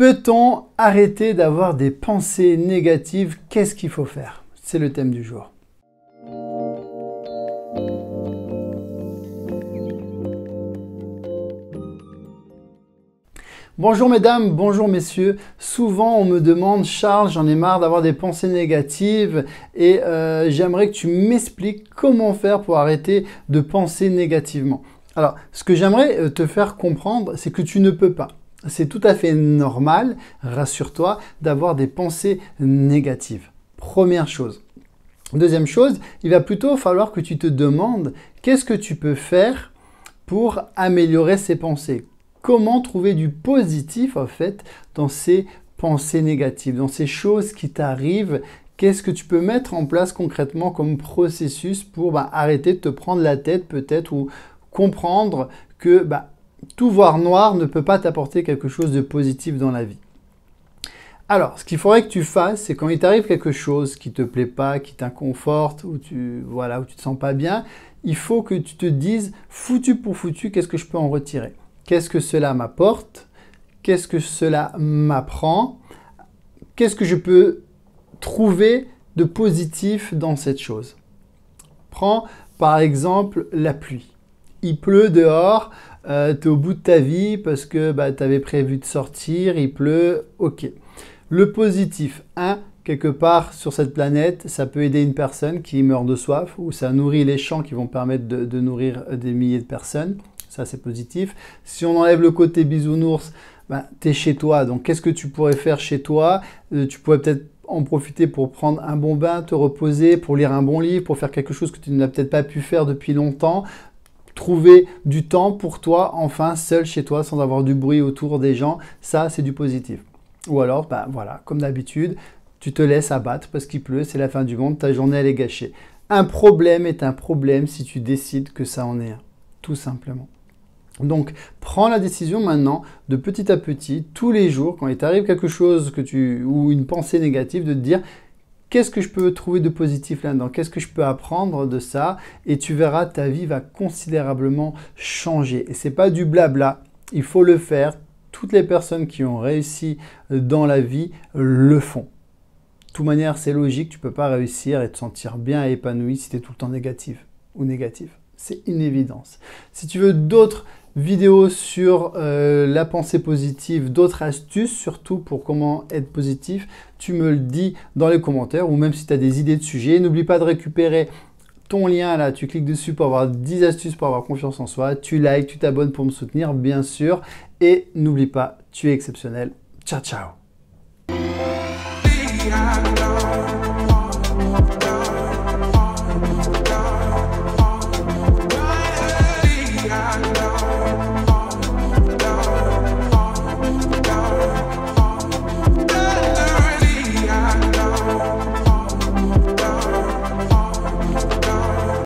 Peut-on arrêter d'avoir des pensées négatives? Qu'est-ce qu'il faut faire? C'est le thème du jour. Bonjour mesdames, bonjour messieurs. Souvent on me demande, Charles, j'en ai marre d'avoir des pensées négatives et j'aimerais que tu m'expliques comment faire pour arrêter de penser négativement. Alors, ce que j'aimerais te faire comprendre, c'est que tu ne peux pas. C'est tout à fait normal, rassure-toi, d'avoir des pensées négatives. Première chose. Deuxième chose, il va plutôt falloir que tu te demandes qu'est-ce que tu peux faire pour améliorer ces pensées. Comment trouver du positif en fait dans ces pensées négatives, dans ces choses qui t'arrivent. Qu'est-ce que tu peux mettre en place concrètement comme processus pour arrêter de te prendre la tête peut-être ou comprendre que tout voir noir ne peut pas t'apporter quelque chose de positif dans la vie. Alors, ce qu'il faudrait que tu fasses, c'est quand il t'arrive quelque chose qui ne te plaît pas, qui t'inconforte, où tu te sens pas bien, il faut que tu te dises, foutu pour foutu, qu'est-ce que je peux en retirer? Qu'est-ce que cela m'apporte? Qu'est-ce que cela m'apprend? Qu'est-ce que je peux trouver de positif dans cette chose? Prends par exemple la pluie. Il pleut dehors, tu es au bout de ta vie parce que tu avais prévu de sortir, il pleut, ok. Le positif, quelque part sur cette planète, ça peut aider une personne qui meurt de soif ou ça nourrit les champs qui vont permettre de nourrir des milliers de personnes. Ça, c'est positif. Si on enlève le côté bisounours, tu es chez toi. Donc, qu'est-ce que tu pourrais faire chez toi? Tu pourrais peut-être en profiter pour prendre un bon bain, te reposer, pour lire un bon livre, pour faire quelque chose que tu n'as peut-être pas pu faire depuis longtemps. Trouver du temps pour toi, enfin, seul chez toi, sans avoir du bruit autour des gens. Ça, c'est du positif. Ou alors, voilà, comme d'habitude, tu te laisses abattre parce qu'il pleut, c'est la fin du monde, ta journée, elle est gâchée. Un problème est un problème si tu décides que ça en est un, tout simplement. Donc, prends la décision maintenant de petit à petit, tous les jours, quand il t'arrive quelque chose ou une pensée négative, de te dire qu'est-ce que je peux trouver de positif là-dedans? Qu'est-ce que je peux apprendre de ça? Et tu verras, ta vie va considérablement changer. Et ce n'est pas du blabla, il faut le faire. Toutes les personnes qui ont réussi dans la vie le font. De toute manière, c'est logique, tu ne peux pas réussir et te sentir bien et épanoui si tu es tout le temps négatif ou négatif. C'est une évidence. Si tu veux d'autres vidéos sur la pensée positive, d'autres astuces surtout pour comment être positif, tu me le dis dans les commentaires ou même si tu as des idées de sujets. N'oublie pas de récupérer ton lien là, tu cliques dessus pour avoir 10 astuces pour avoir confiance en soi. Tu likes, tu t'abonnes pour me soutenir bien sûr. Et n'oublie pas, tu es exceptionnel. Ciao, ciao.